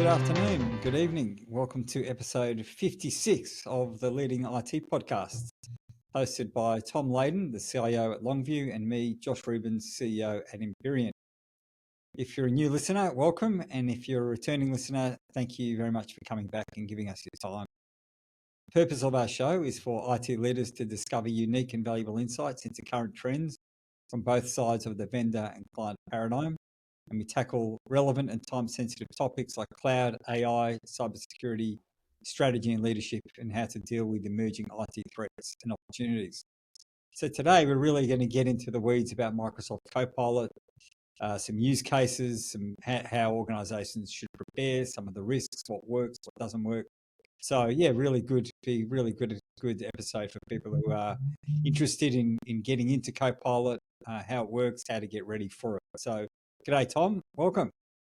afternoon, good evening. Welcome to episode 56 of the Leading IT podcast, hosted by Tom Leyden, the CIO at Longview, and me, Josh Rubens, CEO at Empyrean. If you're a new listener, welcome. And if you're a returning listener, thank you very much for coming back and giving us your time. The purpose of our show is for IT leaders to discover unique and valuable insights into current trends from both sides of the vendor and client paradigm. And we tackle relevant and time-sensitive topics like cloud, AI, cybersecurity, strategy and leadership, and how to deal with emerging IT threats and opportunities. So today we're really going to get into the weeds about Microsoft Copilot, some use cases, some how organizations should prepare, some of the risks, what works, what doesn't work. So yeah, really good episode for people who are interested in getting into Copilot, how it works, how to get ready for it. So g'day, Tom. Welcome.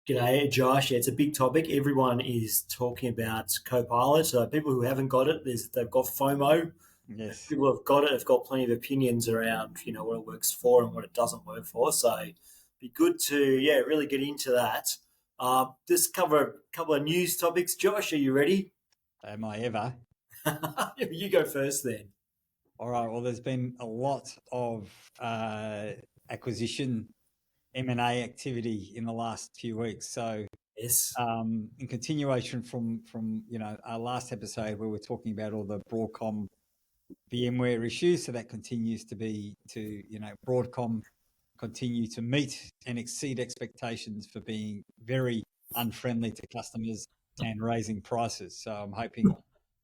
G'day, Josh. Yeah, it's a big topic. Everyone is talking about Copilot. So people who haven't got it, they've got FOMO. Yes. People who have got it have got plenty of opinions around, what it works for and what it doesn't work for. So it'd be good to, really get into that. Just cover a couple of news topics. Josh, are you ready? Am I ever? You go first then. All right. Well, there's been a lot of acquisition M&A activity in the last few weeks. So yes, in continuation from our last episode where we're talking about all the Broadcom VMware issues, so that continues to be Broadcom continue to meet and exceed expectations for being very unfriendly to customers and raising prices. So I'm hoping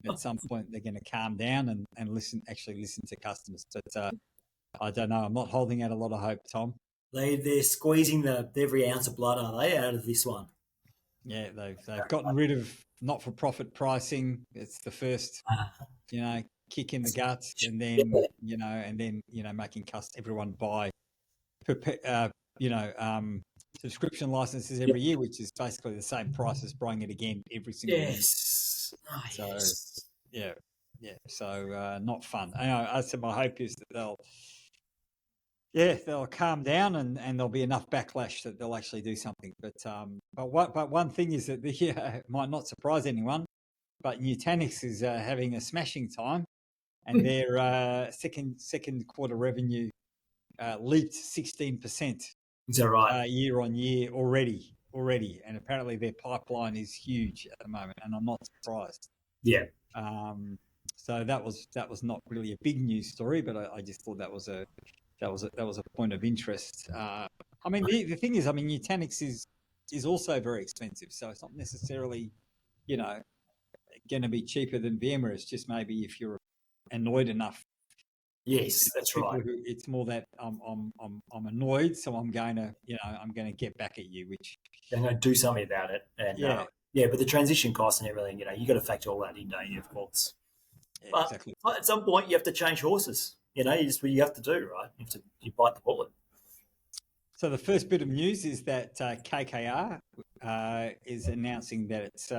at some point they're going to calm down and listen to customers. But I don't know. I'm not holding out a lot of hope, Tom. They're squeezing every ounce of blood, are they, out of this one? Yeah, they've gotten rid of not-for-profit pricing. It's the first, kick in the guts, and then making everyone buy, subscription licenses every year, which is basically the same price as buying it again every single year. Yes. Oh, so yes. yeah. So not fun. I said my hope is that they'll calm down and there'll be enough backlash that they'll actually do something. But one thing is that it might not surprise anyone, but Nutanix is having a smashing time, and their second quarter revenue leaped 16%. Is that right? Year on year already, and apparently their pipeline is huge at the moment, and I'm not surprised. Yeah. So that was not really a big news story, but I just thought that was a point of interest. The thing is, Nutanix is also very expensive, so it's not necessarily, going to be cheaper than VMware. It's just maybe if you're annoyed enough. Yes, that's right. It's more that I'm annoyed, so I'm going to get back at you, which I'm going to do something about it. And but the transition costs and everything, you got to factor all that in, don't you? Of course. Yeah, but exactly. At some point, you have to change horses. You have to do, right? You bite the bullet. So the first bit of news is that KKR is announcing that it's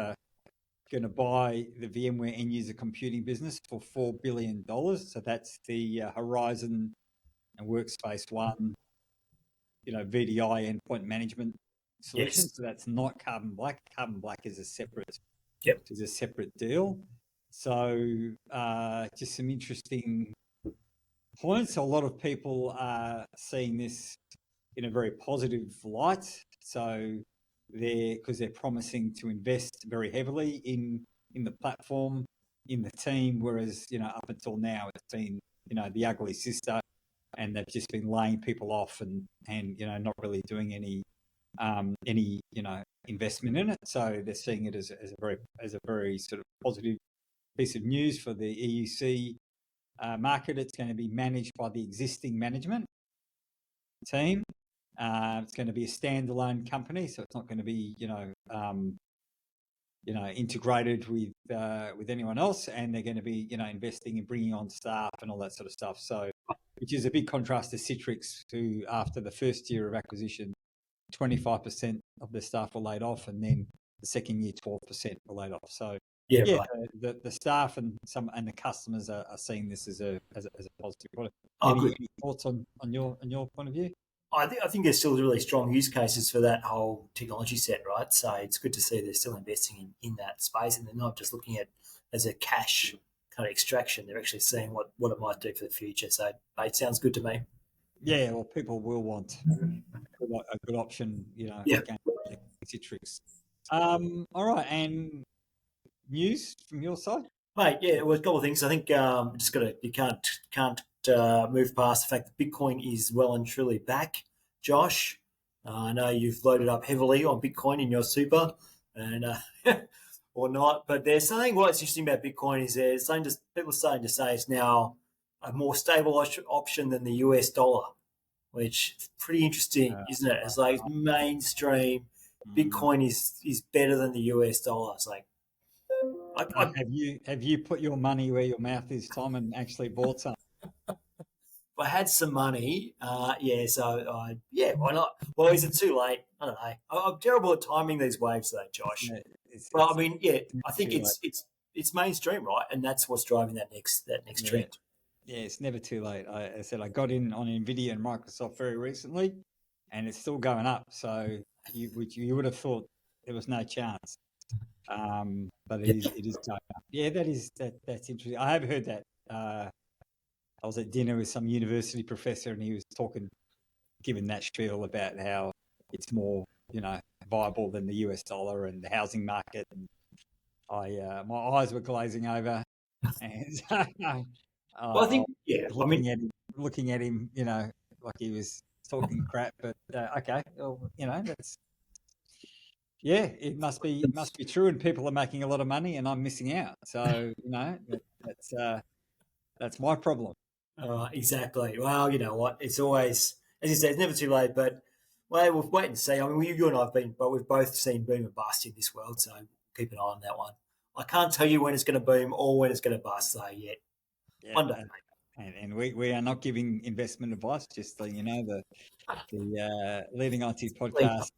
going to buy the VMware end user computing business for $4 billion. So that's the Horizon and Workspace ONE, VDI endpoint management solution. Yes. So that's not Carbon Black. Carbon Black is a separate deal. So just some interesting points. A lot of people are seeing this in a very positive light. So because they're promising to invest very heavily in the platform, in the team, whereas up until now it's been the ugly sister, and they've just been laying people off and not really doing any investment in it. So they're seeing it as a very sort of positive piece of news for the EUC market. It's going to be managed by the existing management team. It's going to be a standalone company, so it's not going to be integrated with anyone else, and they're going to be investing in bringing on staff and all that sort of stuff. So, which is a big contrast to Citrix, who after the first year of acquisition, 25% of their staff were laid off, and then the second year 12% were laid off. So right. the staff and the customers are seeing this as a positive product. Good. Any thoughts on your point of view? I think there's still really strong use cases for that whole technology set, right? So it's good to see they're still investing in that space, and they're not just looking at as a cash kind of extraction. They're actually seeing what it might do for the future. So it sounds good to me. Yeah, well, people will want a good option, Yeah. against Citrix. All right, and news from your side? Mate, yeah, well, a couple of things. I think you can't move past the fact that Bitcoin is well and truly back. Josh, I know you've loaded up heavily on Bitcoin in your super, and or not. But there's something what's interesting about Bitcoin is people are starting to say it's now a more stable option than the US dollar, which is pretty interesting, isn't it? It's like mainstream Bitcoin is better than the US dollar. It's like Have you put your money where your mouth is, Tom, and actually bought some? if I had some money, why not? Well, is it too late? I don't know. I'm terrible at timing these waves, though, Josh. Yeah, Well, I mean, yeah, I think too late. it's mainstream, right? And that's what's driving that next trend. Yeah, it's never too late. I said I got in on Nvidia and Microsoft very recently, and it's still going up. So you would have thought there was no chance, but it is going up. Yeah, that's interesting. I have heard that. I was at dinner with some university professor, and he was giving that spiel about how it's more, viable than the US dollar and the housing market. And my eyes were glazing over, and Well, I I think, was looking at him, like he was talking crap. But okay, well, that's it must be true, and people are making a lot of money, and I'm missing out. So that's my problem. exactly. Well, you know what? It's always, as you say, it's never too late. But well, we'll wait and see. I mean, you and I we've both seen boom and bust in this world, so keep an eye on that one. I can't tell you when it's going to boom or when it's going to bust, though, yet. Yeah, One day, mate. and we are not giving investment advice. Just so you know, the Leading IT podcast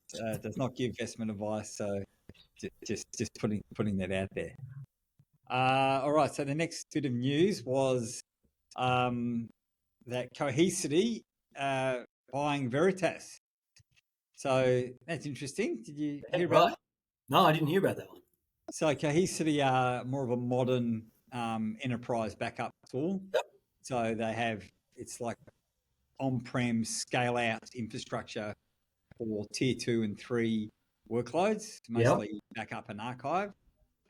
does not give investment advice. So just putting that out there. All right. So the next bit of news was that Cohesity buying Veritas. So that's interesting. Did you hear about that? No, I didn't hear about that one. So Cohesity are more of a modern enterprise backup tool. Yep. So it's like on-prem scale-out infrastructure for tier 2 and 3 workloads, mostly backup and archive.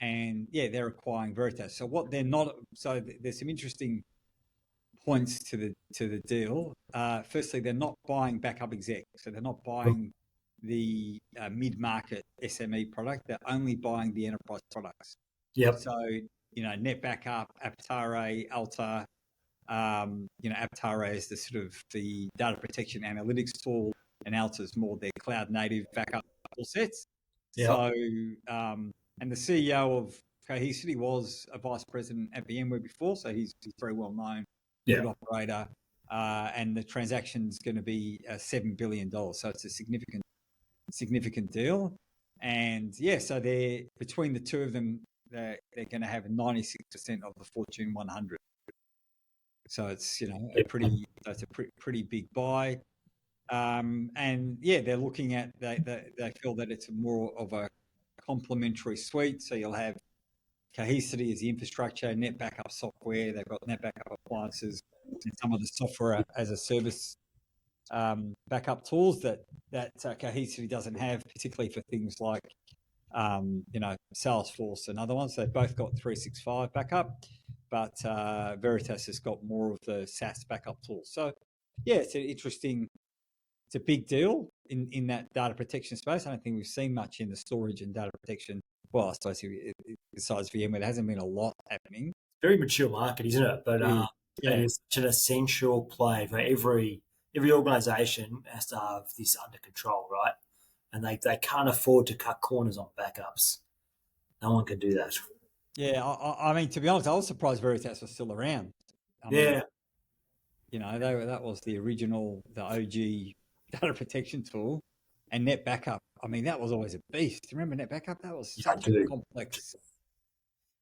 And they're acquiring Veritas. So what they're not, so there's some interesting points to the deal. Firstly, they're not buying backup exec, so they're not buying the mid-market SME product. They're only buying the enterprise products. Yep. So NetBackup, Aptare, Alta. Aptare is the sort of the data protection analytics tool, and Alta is more their cloud native backup tool sets. Yep. So, and the CEO of Cohesity was a vice president at VMware before, so he's very well known, good operator. And the transaction's going to be $7 billion, so it's a significant deal. And so they're between the two of them, they're going to have 96% of the Fortune 100. So it's a pretty big buy. And they're looking at they feel that it's more of a complementary suite. So you'll have Cohesity as the infrastructure, NetBackup software. They've got NetBackup appliances, and some of the software as a service backup tools that Cohesity doesn't have, particularly for things like Salesforce and other ones. They've both got 365 backup, but Veritas has got more of the SaaS backup tools. So it's it's a big deal in that data protection space. I don't think we've seen much in the storage and data protection. Well, I suppose besides VMware, there hasn't been a lot happening. Very mature market, isn't it? But it is such an essential play for every organisation has to have this under control, right? And they can't afford to cut corners on backups. No one can do that. Yeah, I mean, to be honest, I was surprised Veritas was still around. That was the original, the OG data protection tool, and NetBackup. I mean, that was always a beast. Remember NetBackup? That was such a complex.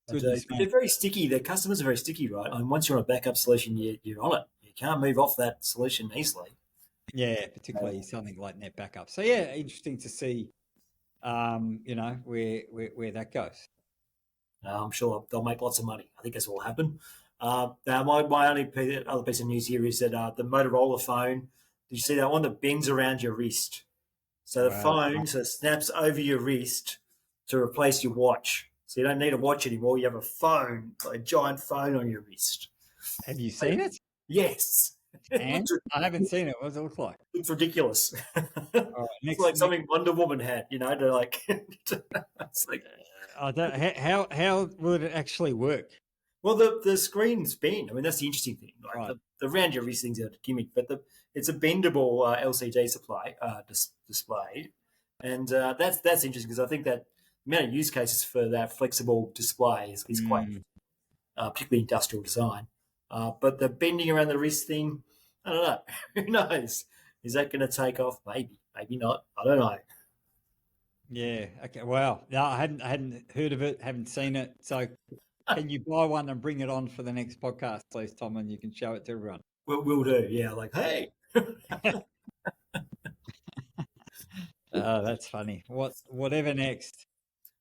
They're very sticky. Their customers are very sticky, right? I mean, once you're on a backup solution, you're on it. You can't move off that solution easily. Yeah, particularly something like net backup. So yeah, interesting to see, where that goes. I'm sure they'll make lots of money. I think that's what will happen. Now, my only other piece of news here is that the Motorola phone, did you see that one that bends around your wrist? So the Wow. phone snaps over your wrist to replace your watch. So you don't need a watch anymore. You have a phone, like a giant phone on your wrist. Have you seen it? Yes. It And I haven't seen it. What does it look like? looks ridiculous. All right, It's next, like something Wonder Woman had, to like. It's like, I don't, how will it actually work? well, the screen's bend. I mean, that's the interesting thing. Like Right. the round your wrist thing's a gimmick, but it's a bendable LCD display, and that's interesting because I think that the amount of use cases for that flexible display is quite, particularly industrial design. But the bending around the wrist thing, I don't know. Who knows? Is that going to take off? Maybe, maybe not. I don't know. Yeah. Okay. Wow. No, I hadn't heard of it. Haven't seen it. So, can you buy one and bring it on for the next podcast, please, Tom, and you can show it to everyone. We'll do. Yeah, like, hey. Oh, that's funny. Whatever next.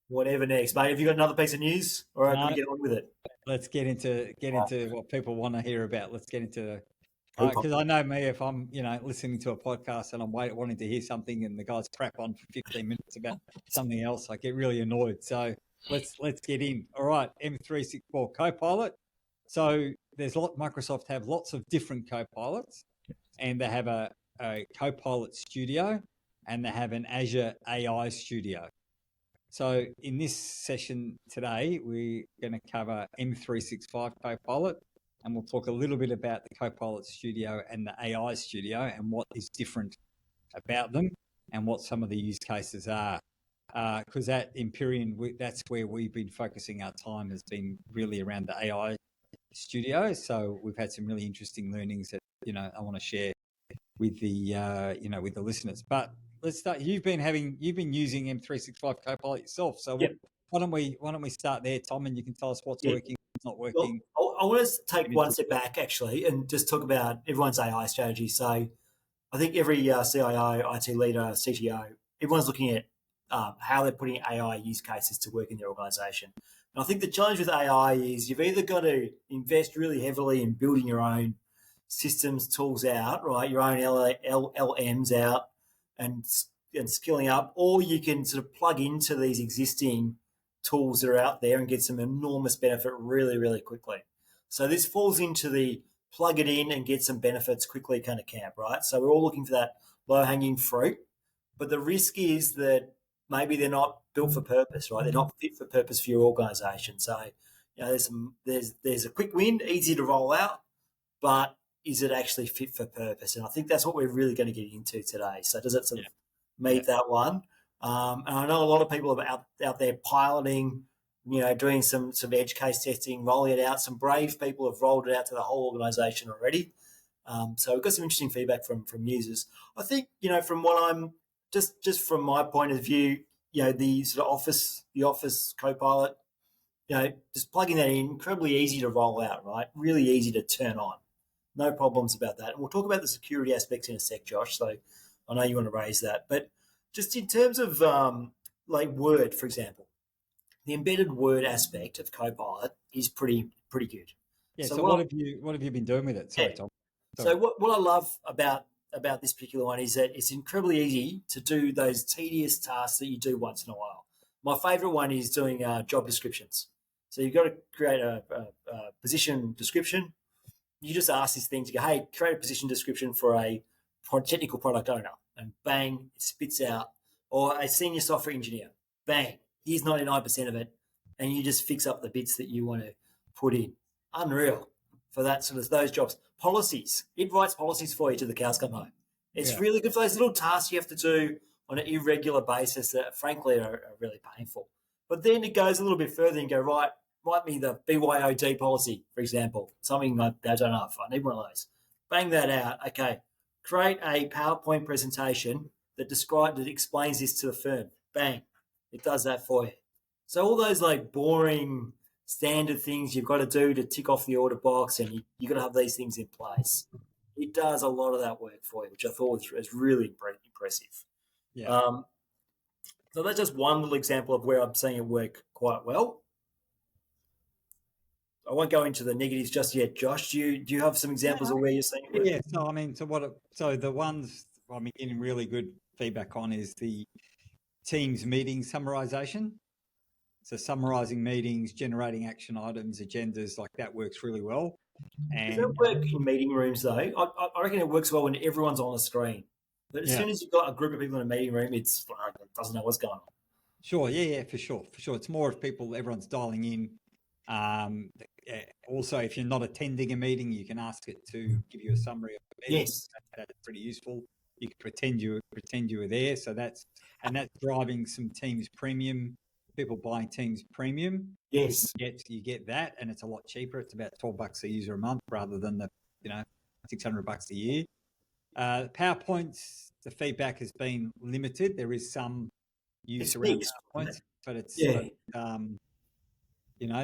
Whatever next, mate. Have you got another piece of news? All right, No. can we get on with it? Let's get into what people want to hear about. Let's get into Cool. because I know me, if I'm listening to a podcast and I'm wanting to hear something and the guys crap on for 15 minutes about something else, I get really annoyed. So let's get in. All right, M364 Copilot. So Microsoft have lots of different Copilots, and they have a Copilot Studio, and they have an Azure AI Studio. So in this session today, we're going to cover M365 Copilot, and we'll talk a little bit about the Copilot Studio and the AI Studio and what is different about them and what some of the use cases are. Because at Empyrean, that's where we've been focusing our time, has been really around the AI Studio. So we've had some really interesting learnings that I want to share with the with the listeners. But let's start. You've been using M365 Copilot yourself. So Yep. why don't we start there, Tom, and you can tell us what's working, what's not Well, working. I want to take one step back actually and just talk about everyone's AI strategy. So I think every CIO, IT leader, CTO, everyone's looking at how they're putting AI use cases to work in their organization. And I think the challenge with AI is you've either got to invest really heavily in building your own systems, tools out, right, your own LLMs out, and skilling up, or you can sort of plug into these existing tools that are out there and get some enormous benefit really, really quickly. So this falls into the plug it in and get some benefits quickly kind of camp, right? So we're all looking for that low-hanging fruit, but the risk is that maybe they're not built for purpose, right? They're not fit for purpose for your organization. So, there's a quick win, easy to roll out, but is it actually fit for purpose? And I think that's what we're really going to get into today. So does it sort of meet that one? And I know a lot of people are out there piloting, doing some edge case testing, rolling it out. Some brave people have rolled it out to the whole organization already. So we've got some interesting feedback from users. I think, from what I'm just from my point of view, the sort of Office Copilot, just plugging that in, incredibly easy to roll out, right? Really easy to turn on. No problems about that. And we'll talk about the security aspects in a sec, Josh. So I know you want to raise that. But just in terms of like Word, for example, the embedded Word aspect of Copilot is pretty good. Yeah. So what have you been doing with it? Sorry, Tom. So what I love about this particular one is that it's incredibly easy to do those tedious tasks that you do once in a while. My favorite one is doing job descriptions. So you've got to create a position description. You just ask this thing to go, hey, create a position description for a technical product owner, and bang, it spits out. Or a senior software engineer, bang, here's 99% of it, and you just fix up the bits that you want to put in. Unreal for that sort of those jobs. Policies, it writes policies for you to the cows come home. It's really good for those little tasks you have to do on an irregular basis that, frankly, are really painful. But then it goes a little bit further and go, right, write me the BYOD policy, for example, something like I don't know if I need one of those. Bang that out. Okay, create a PowerPoint presentation that explains this to the firm. Bang, it does that for you. So all those like boring standard things you've got to do to tick off the order box, and you got to have these things in place. it does a lot of that work for you, which I thought was really impressive. Yeah. So that's just one little example of where I'm seeing it work quite well. I won't go into the negatives just yet, Josh. Do you have some examples of where you're seeing it work? Yeah. So I mean, so the ones I'm getting really good feedback on is the Teams meeting summarization. So summarizing meetings, generating action items, agendas, like that works really well. Does And that work in meeting rooms though? I reckon it works well when everyone's on the screen. But as yeah, soon as you've got a group of people in a meeting room, it's like it doesn't know what's going on. sure. Yeah, for sure. It's more of everyone's dialing in. Also, if you're not attending a meeting, you can ask it to give you a summary of the meeting. Yes. That's pretty useful. You can pretend you were there. So that's driving some Teams premium. People buying Teams premium. Yes. You get that, and it's a lot cheaper. It's about $12 a user a month rather than the $600 a year. PowerPoints, the feedback has been limited. There is some use It's around mixed. PowerPoints, but it's Yeah.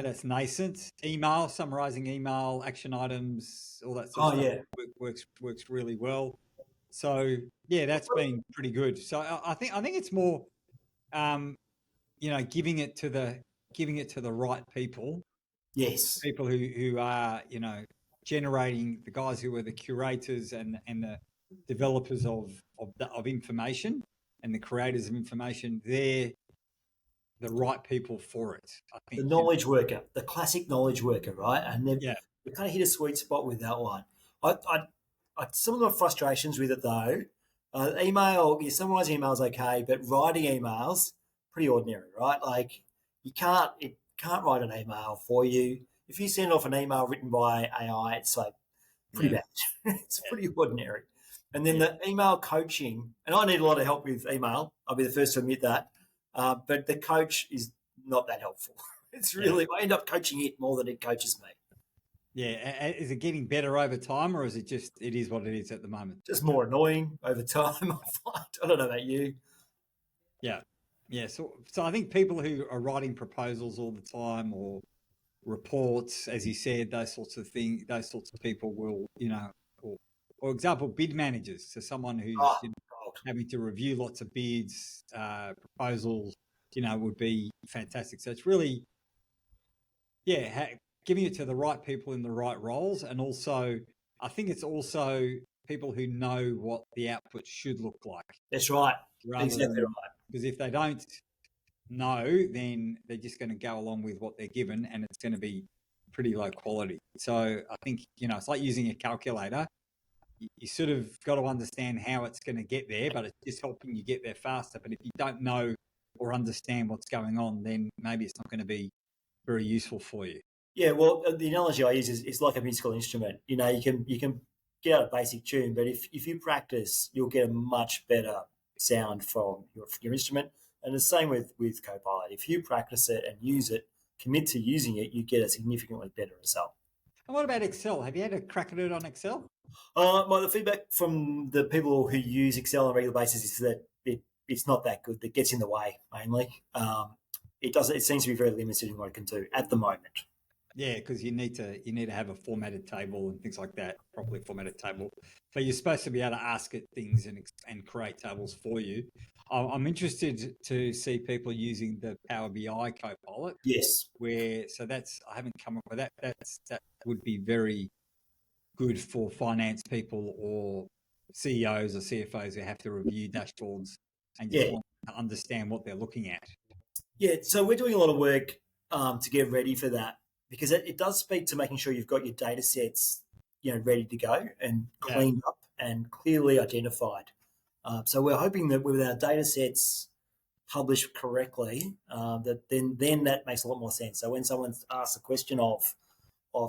that's nascent. Email, summarizing email, action items, all that sort Oh of stuff yeah. works really well. So yeah, that's been pretty good. So I think it's more, giving it to the right people, Yes. people who are generating, the guys who are the curators and the developers of information and the creators of information. They're the right people for it, I The think. knowledge worker, the classic knowledge worker, right? And Yeah. we kind of hit a sweet spot with that one. Some of the frustrations with it though, email, summarizing emails okay, but writing emails pretty ordinary, right? Like it can't write an email for you. If you send off an email written by AI, it's like pretty Yeah. bad. It's pretty ordinary. And then Yeah. the email coaching, and I need a lot of help with email. I'll be the first to admit that. But the coach is not that helpful. It's really, I end up coaching it more than it coaches me. Yeah. Is it getting better over time, or is it just it is what it is at the moment? Just more annoying over time, I find. I don't know about you. Yeah. Yeah. So I think people who are writing proposals all the time or reports, as you said, those sorts of things, those sorts of people will, or example, bid managers. So someone who's Oh, God. having to review lots of bids, proposals, would be fantastic. So it's really, giving it to the right people in the right roles. And also, I think it's also people who know what the output should look like, That's right. rather Exactly than, right. because if they don't know, then they're just going to go along with what they're given, and it's going to be pretty low quality. So I think, it's like using a calculator. You sort of got to understand how it's going to get there, but it's just helping you get there faster. But if you don't know or understand what's going on, then maybe it's not going to be very useful for you. Yeah, well, the analogy I use is it's like a musical instrument. You can get out a basic tune, but if you practice, you'll get a much better sound from your instrument. And the same with Copilot. If you practice it and use it, commit to using it, you get a significantly better result. And what about Excel? Have you had a crack at it on Excel? Well, the feedback from the people who use Excel on a regular basis is that it's not that good. That gets in the way mainly. It doesn't. It seems to be very limited in what it can do at the moment. Yeah, because you need to have a formatted table and things like that, properly formatted table. But you're supposed to be able to ask it things and create tables for you. I'm interested to see people using the Power BI Copilot. Yes. I haven't come up with that. That would be very good for finance people or CEOs or CFOs who have to review dashboards and just Yeah. want to understand what they're looking at. Yeah. So we're doing a lot of work to get ready for that because it does speak to making sure you've got your data sets, ready to go and Yeah. cleaned up and clearly identified. So we're hoping that with our data sets published correctly, that then that makes a lot more sense. So when someone asks a question of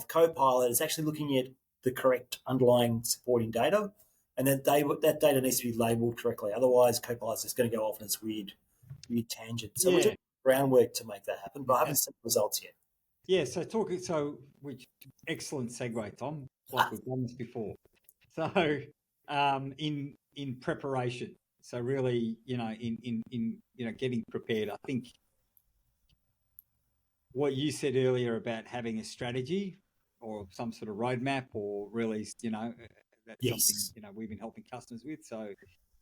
Copilot, it's actually looking at the correct underlying supporting data, and that data needs to be labeled correctly. Otherwise, Copilot's just going to go off on its weird tangent. So we're doing groundwork to make that happen, but I haven't seen results yet. Yeah, which excellent segue, Tom. Like we've done this before. So, in preparation. So really, in getting prepared. I think what you said earlier about having a strategy or some sort of roadmap, or really, That's something, Yes. we've been helping customers with. So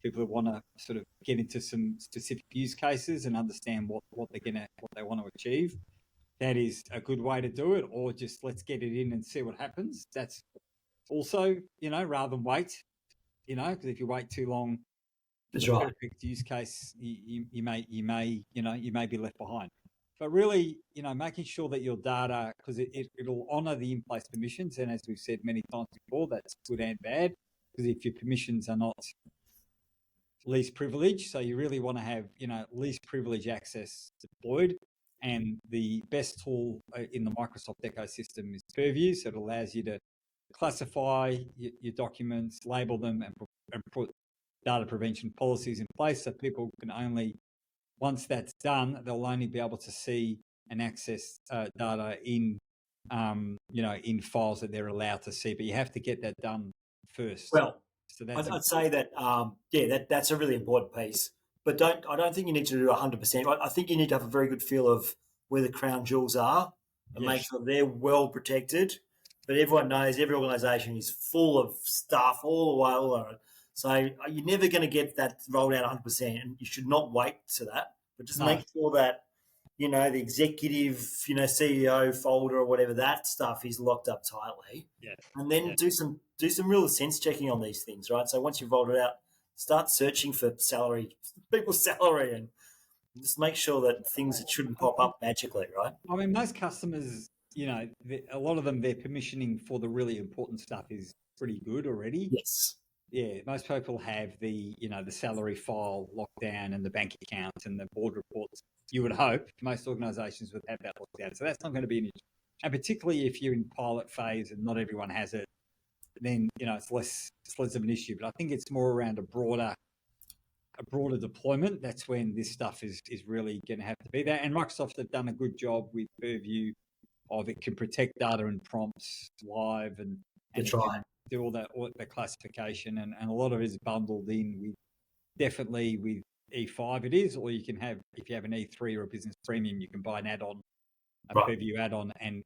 people who want to sort of get into some specific use cases and understand what they want to achieve, that is a good way to do it. Or just let's get it in and see what happens. That's also, rather than wait, because if you wait too long for That's the right. perfect use case, you may be left behind. But really, making sure that your data, because it'll honor the in-place permissions, and as we've said many times before, that's good and bad. Because if your permissions are not least privilege, so you really want to have least privilege access deployed. And the best tool in the Microsoft ecosystem is Purview, so it allows you to classify your documents, label them, and put data prevention policies in place, so people can only, once that's done, they'll only be able to see and access data in in files that they're allowed to see. But you have to get that done first. Well, So that's I'd say that that's a really important piece. But I don't think you need to do 100%. I think you need to have a very good feel of where the crown jewels are and make sure they're well protected. But everyone knows every organisation is full of stuff all the way over. So you're never going to get that rolled out 100%, and you should not wait to that. But just make sure that the executive, CEO folder or whatever, that stuff is locked up tightly. Yeah. And then do some real sense checking on these things, right? So once you've rolled it out, start searching for people's salary, and just make sure that things that shouldn't pop up magically, right? I mean, most customers, a lot of them, their permissioning for the really important stuff is pretty good already. Yes. Yeah, most people have the salary file locked down and the bank account and the board reports. You would hope most organisations would have that locked down. So that's not going to be an issue. And particularly if you're in pilot phase and not everyone has it, then it's less of an issue. But I think it's more around a broader deployment. That's when this stuff is really going to have to be there. And Microsoft have done a good job with Purview of it can protect data and prompts live and That's right. do all the classification, and a lot of it is bundled in with definitely with E5 it is, or you can have, if you have an E3 or a business premium, you can buy an add-on, Purview add-on, and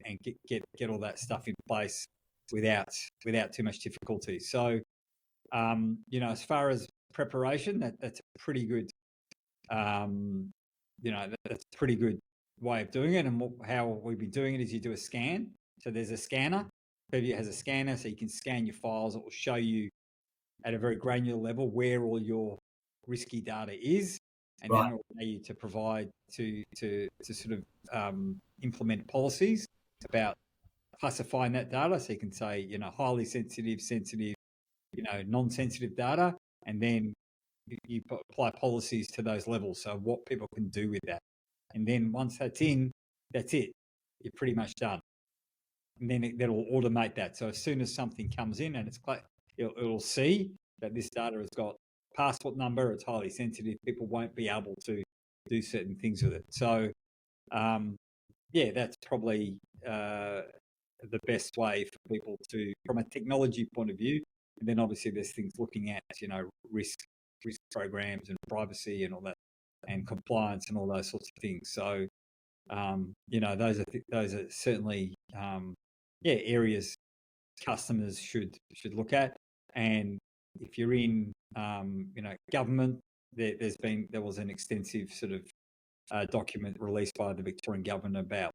get all that stuff in place without too much difficulty. So as far as preparation, that's a pretty good that's a pretty good way of doing it. And how we've been doing it is you do a scan. So there's a scanner. Purview has a scanner, so you can scan your files. It will show you at a very granular level where all your risky data is, and then it will allow you to provide to sort of implement policies about classifying that data. So you can say highly sensitive, non-sensitive data, and then you apply policies to those levels. So what people can do with that, and then once that's in, that's it. You're pretty much done. And then that'll automate that. So as soon as something comes in and it'll see that this data has got passport number, it's highly sensitive, people won't be able to do certain things with it. So, that's probably the best way for people to, from a technology point of view. And then obviously there's things looking at, risk programs and privacy and all that, and compliance and all those sorts of things. So, those are certainly areas customers should look at. And if you're in government, there was an extensive sort of document released by the Victorian government about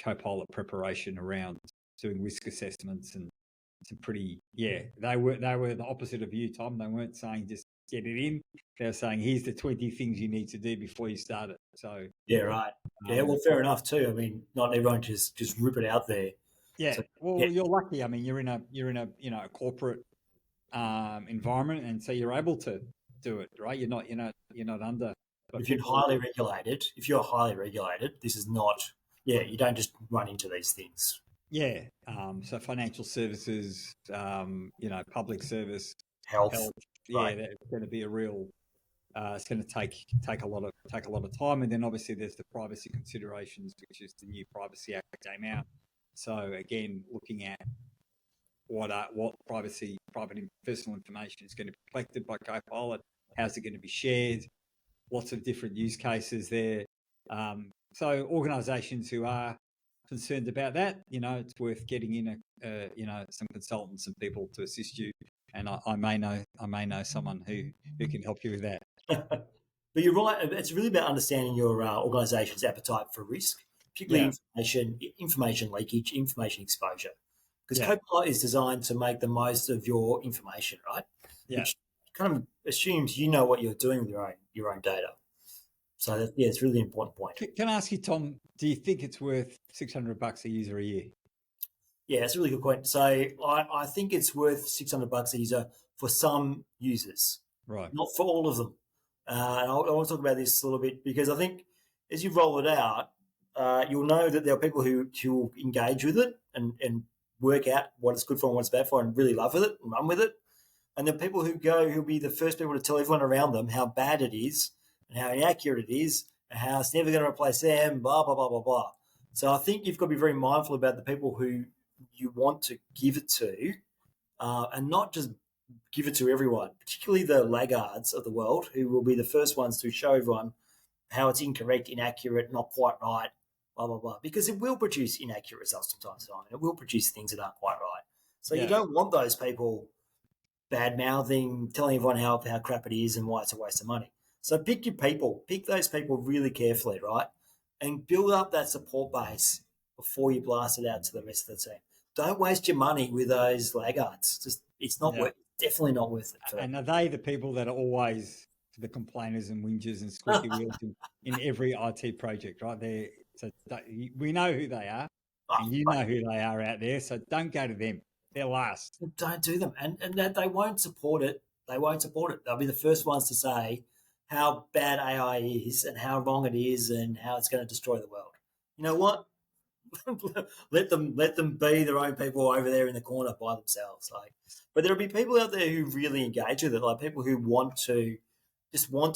Copilot preparation around doing risk assessments, and some pretty they were the opposite of you, Tom. They weren't saying just get it in. They were saying here's the 20 things you need to do before you start it. So right. Well, fair enough too. I mean, not everyone just rip it out there. Yeah. So, you're lucky. I mean, you're in a corporate environment, and so you're able to do it, right? You're not under. But if you're highly regulated, this is not. Yeah, you don't just run into these things. Yeah. So financial services, public service, health. Right. That's going to be a real. It's going to take a lot of time, and then obviously there's the privacy considerations, which is the new Privacy Act that came out. So again, looking at what private and personal information is going to be collected by Copilot, how's it going to be shared, lots of different use cases there. So organisations who are concerned about that, it's worth getting in some consultants and people to assist you. And I may know someone who can help you with that. But you're right. It's really about understanding your organisation's appetite for risk, particularly information leakage, information exposure. Because Copilot is designed to make the most of your information, right? Yeah. Which kind of assumes you know what you're doing with your own data. So it's really an important point. Can I ask you, Tom? Do you think it's worth $600 a user a year? Yeah, it's a really good point. So I think it's worth $600 a user for some users, right? Not for all of them. And I want to talk about this a little bit because I think as you roll it out, you'll know that there are people who will engage with it and work out what it's good for and what it's bad for and really love with it and run with it. And there are people who'll be the first people to tell everyone around them how bad it is and how inaccurate it is and how it's never going to replace them, blah, blah, blah, blah, blah. So I think you've got to be very mindful about the people who you want to give it to and not just give it to everyone, particularly the laggards of the world who will be the first ones to show everyone how it's incorrect, inaccurate, not quite right, blah, blah, blah, because it will produce inaccurate results from time to time. It will produce things that aren't quite right. So you don't want those people bad-mouthing, telling everyone how crap it is and why it's a waste of money. So pick your people. Pick those people really carefully, right? And build up that support base before you blast it out to the rest of the team. Don't waste your money with those laggards. It's not worth. Definitely not worth it. And are they the people that are always the complainers and whingers and squeaky wheels in every IT project, right? We know who they are, and you know who they are out there. So don't go to them. They're last. Don't do them, and that they won't support it. They won't support it. They'll be the first ones to say how bad AI is and how wrong it is and how it's going to destroy the world. You know what? let them be their own people over there in the corner by themselves. But there'll be people out there who really engage with it, like people who want to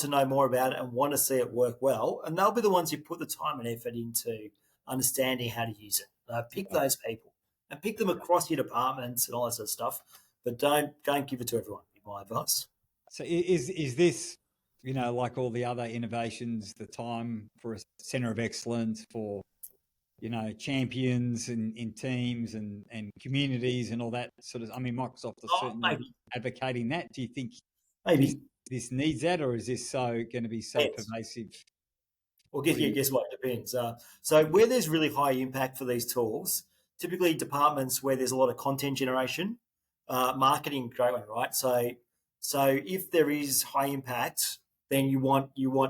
know more about it and want to see it work well, and they'll be the ones who put the time and effort into understanding how to use it. Pick those people and pick them across your departments and all that sort of stuff, but don't give it to everyone. Be my advice. So is this, like all the other innovations, the time for a centre of excellence for champions in teams and communities and all that sort of? I mean, Microsoft is certainly advocating that. Do you think this needs that, or is this going to be so pervasive? Well, guess what? It depends. So where there's really high impact for these tools, typically departments where there's a lot of content generation, marketing, great one, right? So if there is high impact, then you want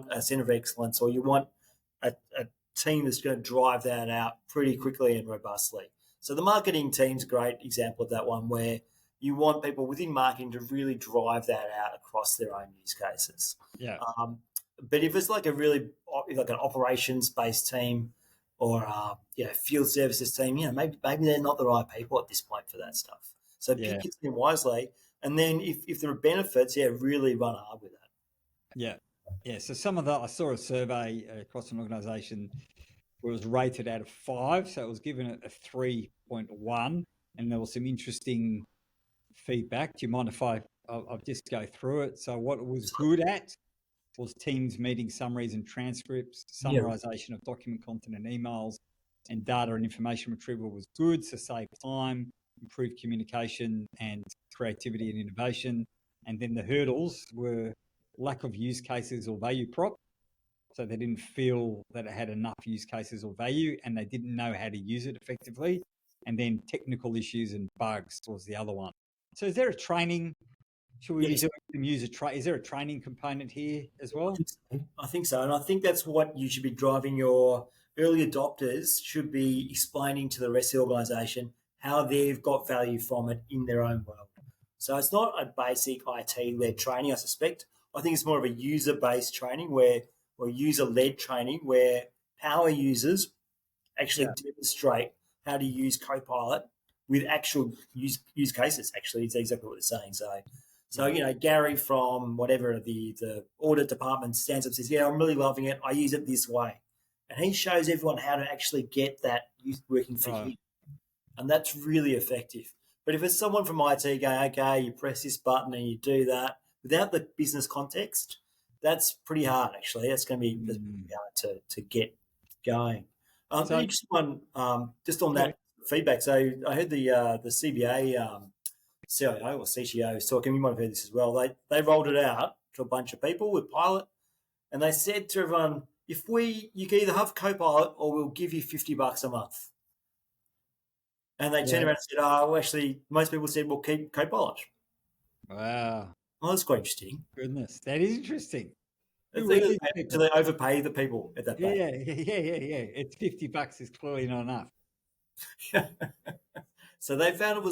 a centre of excellence, or you want a team that's going to drive that out pretty quickly and robustly. So the marketing team's a great example of that one, where you want people within marketing to really drive that out across their own use cases. Yeah. But if it's like an operations-based team or field services team, maybe they're not the right people at this point for that stuff. So pick your team wisely, and then if there are benefits, really run hard with that. Yeah. Yeah, so I saw a survey across an organisation where it was rated out of 5, so it was given a 3.1, and there was some interesting feedback. Do you mind if I'll just go through it? So what it was good at was Teams meeting summaries and transcripts, summarisation of document content and emails, and data and information retrieval was good, so save time, improve communication and creativity and innovation. And then the hurdles were lack of use cases or value prop. So they didn't feel that it had enough use cases or value, and they didn't know how to use it effectively. And then technical issues and bugs was the other one. So is there a training? Should we be doing some user is there a training component here as well? I think so. And I think that's what you should be driving. Your early adopters should be explaining to the rest of the organisation how they've got value from it in their own world. So it's not a basic IT-led training, I suspect. I think it's more of a user-based training or user-led training where power users actually demonstrate how to use Copilot with actual use cases. Actually, it's exactly what they're saying. So Gary from whatever the audit department stands up and says, "Yeah, I'm really loving it. I use it this way," and he shows everyone how to actually get that working for him, and that's really effective. But if it's someone from IT going, "Okay, you press this button and you do that," without the business context, that's pretty hard, actually. That's going to be pretty hard to get going. An So interesting one, just on yeah, that feedback. So I heard the CBA CIO or CTO was talking. You might have heard this as well. They rolled it out to a bunch of people with Pilot, and they said to everyone, if you can either have Copilot or we'll give you $50 a month. And they turned yeah. around and said, oh, well, actually, most people said, we'll keep Copilot. Wow, Well, that's quite interesting. goodness, that is interesting. I Who were think these do people? they overpay the people at that Yeah, bank? yeah. It's $50 is clearly not enough. So they found it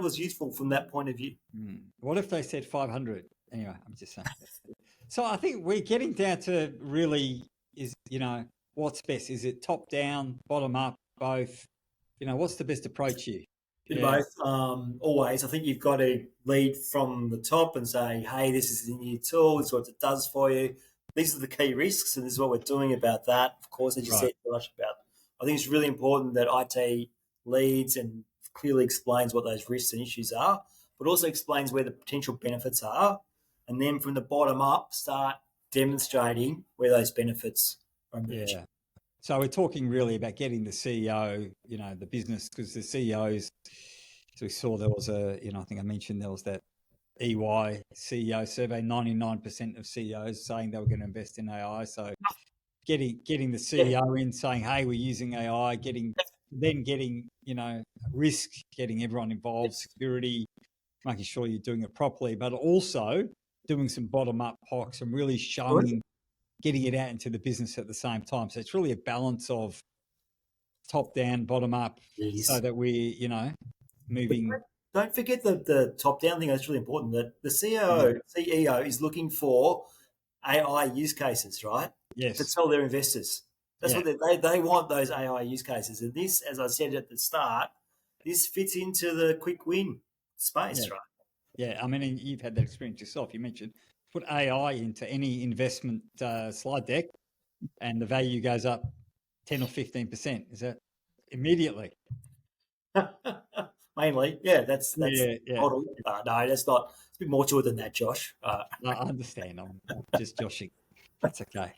was useful from that point of view. What if they said 500? Anyway, I'm just saying. So I think we're getting down to really what's best? Is it top down, bottom up, both? What's the best approach here? Bit of Yeah, both. Always, I think you've got to lead from the top and say, "Hey, this is the new tool. This is what it does for you. These are the key risks, and this is what we're doing about that." Of course, as you right. said, Josh, about I think it's really important that IT leads and clearly explains what those risks and issues are, but also explains where the potential benefits are, and then from the bottom up, start demonstrating where those benefits are emerging. Yeah. So we're talking really about getting the CEO, the business, because the CEOs. So we saw there was I think I mentioned there was that EY CEO survey. 99% of CEOs saying they were going to invest in AI. So getting the Yeah, CEO in saying, "Hey, we're using AI," then getting risk, getting everyone involved, security, making sure you're doing it properly, but also doing some bottom up POCs and really showing, getting it out into the business at the same time. So it's really a balance of top down, bottom up, so yes. that we're But moving. don't forget the top down thing. That's really important. That the Yeah. CEO is looking for AI use cases, right, to Yes. tell their investors. That's Yeah. what they want, those AI use cases. And this, as I said at the start, this fits into the quick win Yeah. space, right? Yeah. I mean, and you've had that experience yourself. You mentioned put AI into any investment slide deck, and the value goes up 10 or 15%. Is that immediately? Mainly, yeah. That's Yeah. Yeah. model. No, that's not. It's a bit more to it than that, Josh. I understand. I'm just joshing. That's okay.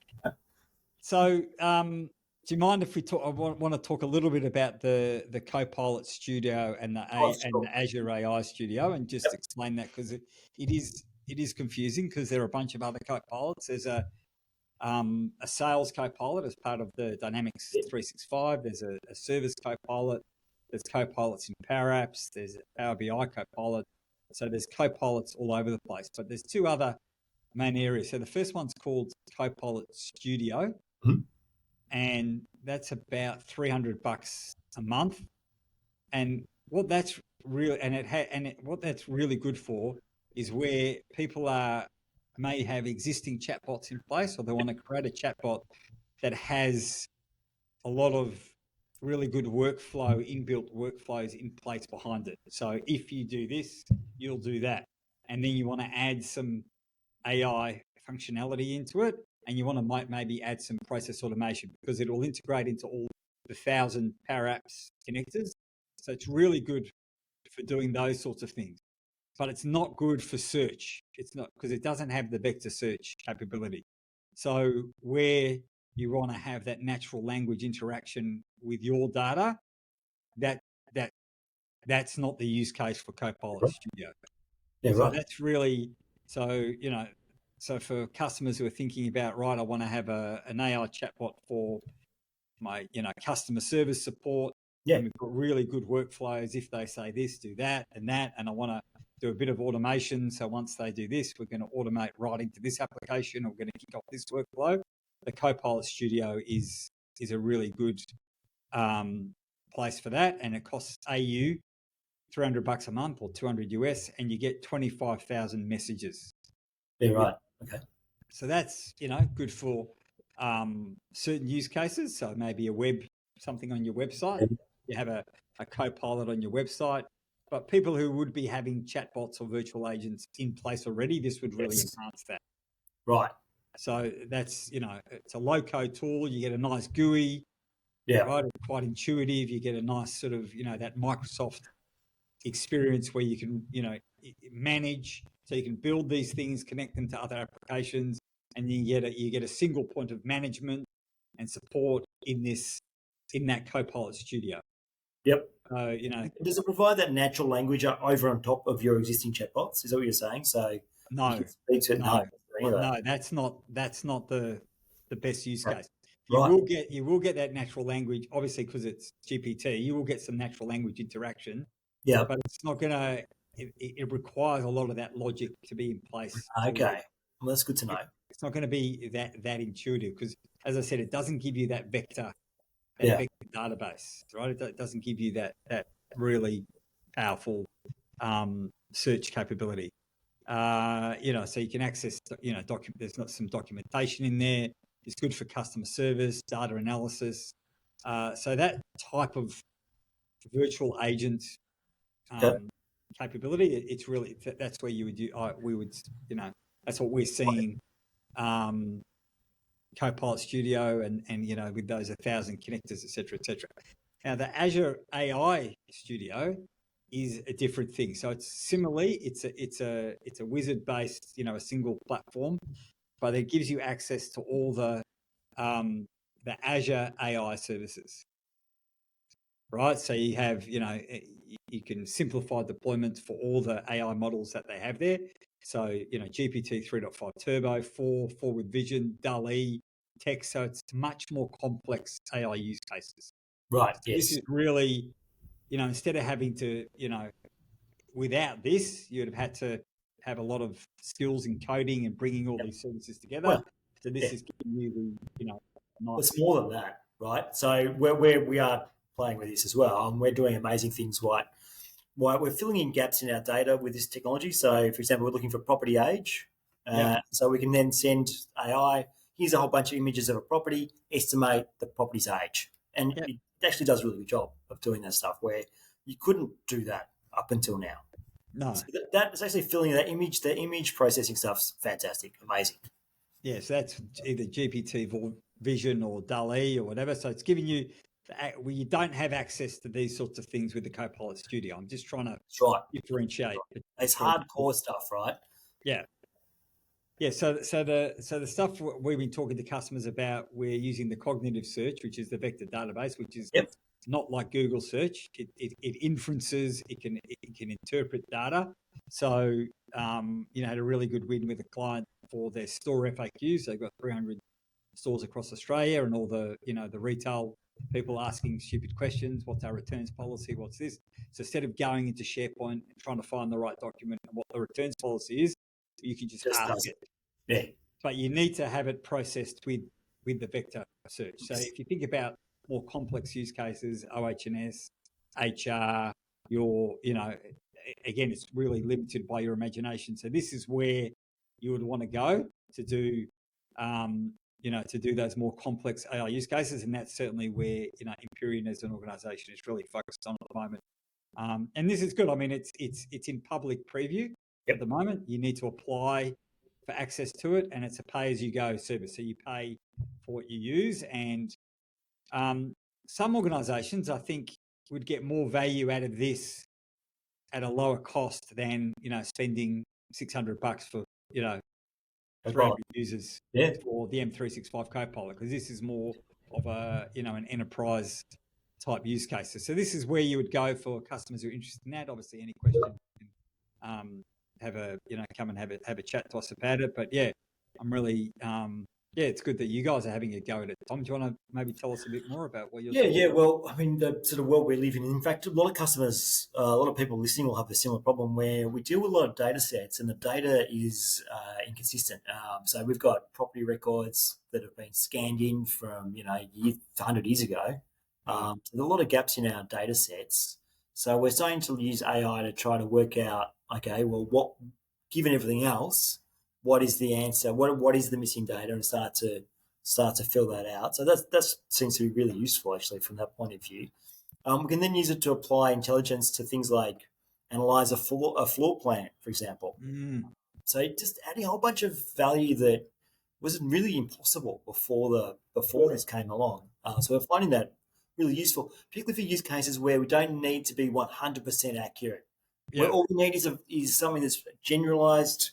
So, do you mind if we talk? I want to talk a little bit about the Copilot Studio and Oh, and sure. the Azure AI Studio, and just explain that, because it is confusing, because there are a bunch of other Copilots. There's a sales Copilot as part of the Dynamics 365. There's a service Copilot. There's Copilots in Power Apps. There's a Power BI Copilot. So there's Copilots all over the place. But there's two other main areas. So the first one's called Copilot Studio, Mhm. and that's about $300 a month. And what that's really, what that's really good for is where people may have existing chatbots in place, or they want to create a chatbot that has a lot of really good inbuilt workflows in place behind it. So if you do this, you'll do that. And then you want to add some AI functionality into it, and you want to maybe add some process automation, because it will integrate into all the 1,000 Power Apps connectors. So it's really good for doing those sorts of things. But it's not good for search. It's not, because it doesn't have the vector search capability. So where you want to have that natural language interaction with your data, that that that's not the use case for Copilot Studio. Yeah, So right. that's really, so so for customers who are thinking about, right, I want to have an AI chatbot for my customer service support, Yeah, and we've got really good workflows. If they say this, do that, and I want to do a bit of automation. So once they do this, we're going to automate right into this application, or we're going to kick off this workflow. The Copilot Studio is a really good place for that, and it costs AU $300 a month, or 200 US, and you get 25,000 messages. yeah, right. Okay. So that's good for certain use cases. So maybe something on your website. You have a Copilot on your website, but people who would be having chatbots or virtual agents in place already, this would really Yes. enhance that. Right. So that's it's a low code tool. You get a nice GUI, Yeah. right? It's quite intuitive. You get a nice sort of that Microsoft experience where you can manage, so you can build these things, connect them to other applications, and you get a single point of management and support in this in that Copilot Studio. Yep. Does it provide that natural language over on top of your existing chatbots? Is that what you're saying? So you No, can speak to it. no, No. no. That's not the best use Okay. case. You Right. will get that natural language, obviously, because it's GPT. You will get some natural language interaction, Yeah. but it's not going to. It requires a lot of that logic to be in place. Okay. Well, that's good to know. It's not going to be that intuitive because, as I said, it doesn't give you that vector vector database, right? It doesn't give you that really powerful search capability. So you can access, there's not some documentation in there. It's good for customer service, data analysis. So that type of virtual agent capability, it's really, that's where you would do, we would, that's what we're seeing. Copilot Studio and with those 1,000 connectors, et cetera, et cetera. Now the Azure AI Studio is a different thing. So it's similarly, it's a wizard based, a single platform, but it gives you access to all the Azure AI services, right? So you have, you can simplify deployments for all the AI models that they have there. So, GPT 3.5 Turbo, 4 with Vision, DALL-E, text. So it's much more complex AI use cases. Right. So yes. This is really, instead of having to, without this, you would have had to have a lot of skills in coding and bringing all these services together. Well, so this is giving you the, nice. It's more than that, right? So we are playing with this as well, and we're doing amazing things. We're filling in gaps in our data with this technology. So, for example, we're looking for property age. So we can then send AI, here's a whole bunch of images of a property, estimate the property's age. And it actually does a really good job of doing that stuff where you couldn't do that up until now. No. So that's actually filling that image. The image processing stuff's fantastic, amazing. Yes, that's either GPT Vision or DALL-E or whatever. So it's giving you, you don't have access to these sorts of things with the Copilot Studio. I'm just trying to differentiate. It's hardcore stuff, right? Yeah. Yeah. So the stuff we've been talking to customers about, we're using the cognitive search, which is the vector database, which is not like Google search. It inferences. It can interpret data. So had a really good win with a client for their store FAQs. They've got 300 stores across Australia, and all the the retail people asking stupid questions. What's our returns policy? What's this? So instead of going into SharePoint and trying to find the right document and what the returns policy is, you can just ask it. Yeah. But you need to have it processed with the vector search. So if you think about more complex use cases, OH&S, HR, again, it's really limited by your imagination. So this is where you would want to go to do, to do those more complex AI use cases. And that's certainly where, Empyrean as an organization is really focused on at the moment. And this is good. I mean, it's in public preview at the moment. You need to apply for access to it, and it's a pay-as-you-go service. So you pay for what you use. And some organizations, I think, would get more value out of this at a lower cost than, spending $600 for, 300 users for the M365 Copilot, because this is more of a, an enterprise type use cases. So this is where you would go for customers who are interested in that. Obviously, any question, have a, come and have a chat to us about it. But yeah, I'm really, it's good that you guys are having a go at it. Tom, do you want to maybe tell us a bit more about what you're doing? Yeah. Well, I mean, the sort of world we're living in fact, a lot of customers, a lot of people listening will have a similar problem where we deal with a lot of data sets and the data is inconsistent. So we've got property records that have been scanned in from, 100 years ago. So there's a lot of gaps in our data sets. So we're starting to use AI to try to work out, okay, well, given everything else, what is the answer? What is the missing data, and start to fill that out. So that seems to be really useful actually from that point of view. We can then use it to apply intelligence to things like analyze a floor plan, for example. So just adding a whole bunch of value that was really impossible before this came along. So we're finding that really useful, particularly for use cases where we don't need to be 100% accurate. Where all we need is something that's generalized,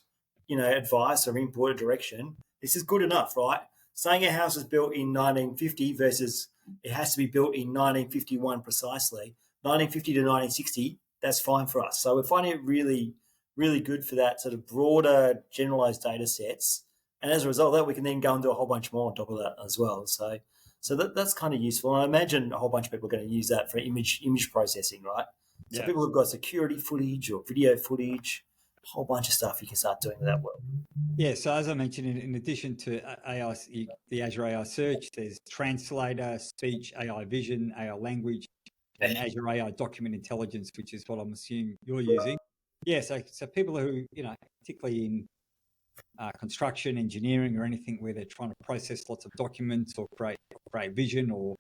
advice or input or direction. This is good enough, right? Saying a house was built in 1950 versus it has to be built in 1951 precisely. 1950 to 1960, that's fine for us. So we're finding it really, really good for that sort of broader, generalized data sets. And as a result of that, we can then go and do a whole bunch more on top of that as well. So that's kind of useful. And I imagine a whole bunch of people are going to use that for image processing, right? So Yeah. people have got security footage or video footage, a whole bunch of stuff you can start doing with that world. Yeah, so as I mentioned, in addition to AI, the Azure AI Search, there's Translator, Speech, AI Vision, AI Language, and Azure AI Document Intelligence, which is what I'm assuming you're using. Yeah, so people who, particularly in construction, engineering, or anything where they're trying to process lots of documents or create vision or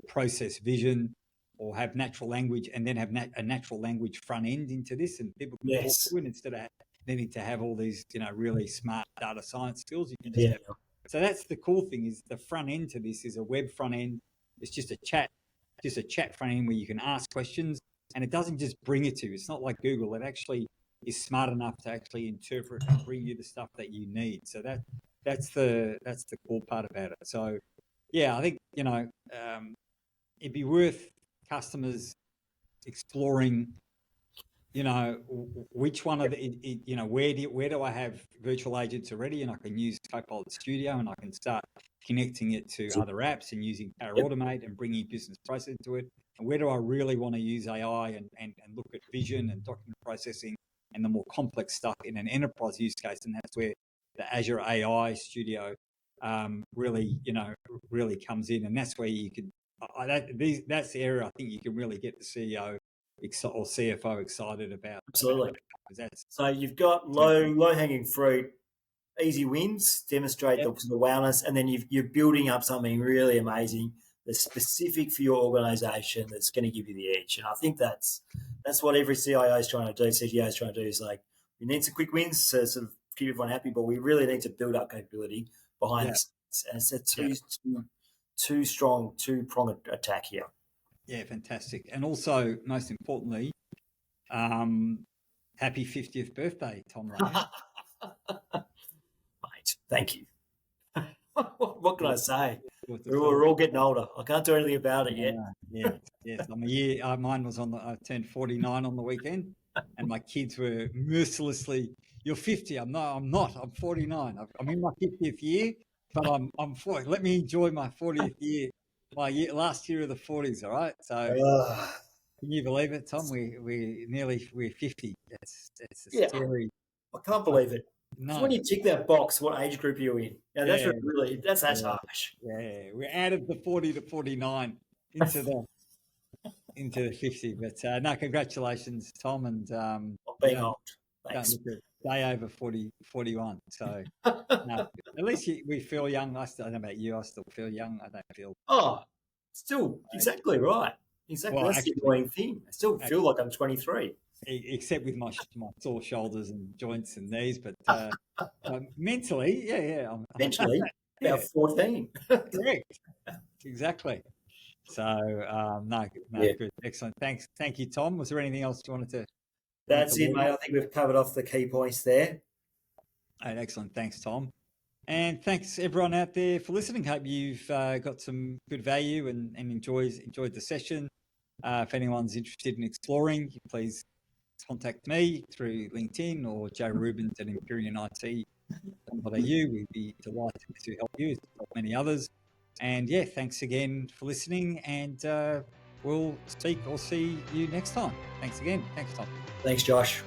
process vision or have natural language and then have a natural language front end into this, and people can talk to it instead of needing to have all these, really smart data science skills. You can just have. So that's the cool thing, is the front end to this is a web front end. It's just a chat front end where you can ask questions, and it doesn't just bring it to you. It's not like Google. It actually is smart enough to actually interpret and bring you the stuff that you need. So that's the cool part about it. So yeah, I think it'd be worth customers exploring, which one of the, where do I have virtual agents already, and I can use Copilot Studio and I can start connecting it to other apps and using Power Automate and bringing business process into it. And where do I really want to use AI and look at vision and document processing and the more complex stuff in an enterprise use case? And that's where the Azure AI Studio really comes in. And that's where you can, that's the area I think you can really get the CEO or CFO excited about. Absolutely. So you've got low hanging fruit, easy wins, demonstrate the awareness, and then you're building up something really amazing that's specific for your organization that's going to give you the edge. And I think that's what every CIO is trying to do, CTO is trying to do, is like, we need some quick wins to sort of keep everyone happy, but we really need to build up capability behind the scenes. And it's a two-pronged attack here. Yeah, fantastic. And also, most importantly, happy 50th birthday, Tom Leyden. Mate, thank you. What can I say? We're all getting older. I can't do anything about it yet. Yes. I'm a year. Mine was I turned 49 on the weekend, and my kids were mercilessly, "You're 50." I'm not. I'm 49. I'm in my 50th year, but I'm 40. Let me enjoy my 40th year, last year of the 40s. All right. So can you believe it, Tom? We're 50. That's scary. I can't believe it. No. So when you tick that box, what age group are you in? Now, that's that's harsh. Yeah, we're out of the 40 to 49 into the 50. But no, congratulations, Tom, and being old. Thanks. Day over 41. So no, at least we feel young. I don't know about you. I still feel young. I don't feel. Oh, still exactly right. Exactly. Well, that's the annoying thing. I still feel like I'm 23. Except with my sore shoulders and joints and knees, but mentally, mentally, about 14. Correct. Exactly. So, good, excellent. Thank you, Tom. Was there anything else you wanted to? That's it, mate. I think we've covered off the key points there. Right, excellent. Thanks, Tom. And thanks everyone out there for listening. Hope you've got some good value and enjoyed the session. If anyone's interested in exploring, please contact me through LinkedIn or Joe Rubens at EmpyreanIT.com.au. We'd be delighted to help you, help many others. And thanks again for listening, and we'll speak or see you next time. Thanks again. Thanks, Tom. Thanks, Josh.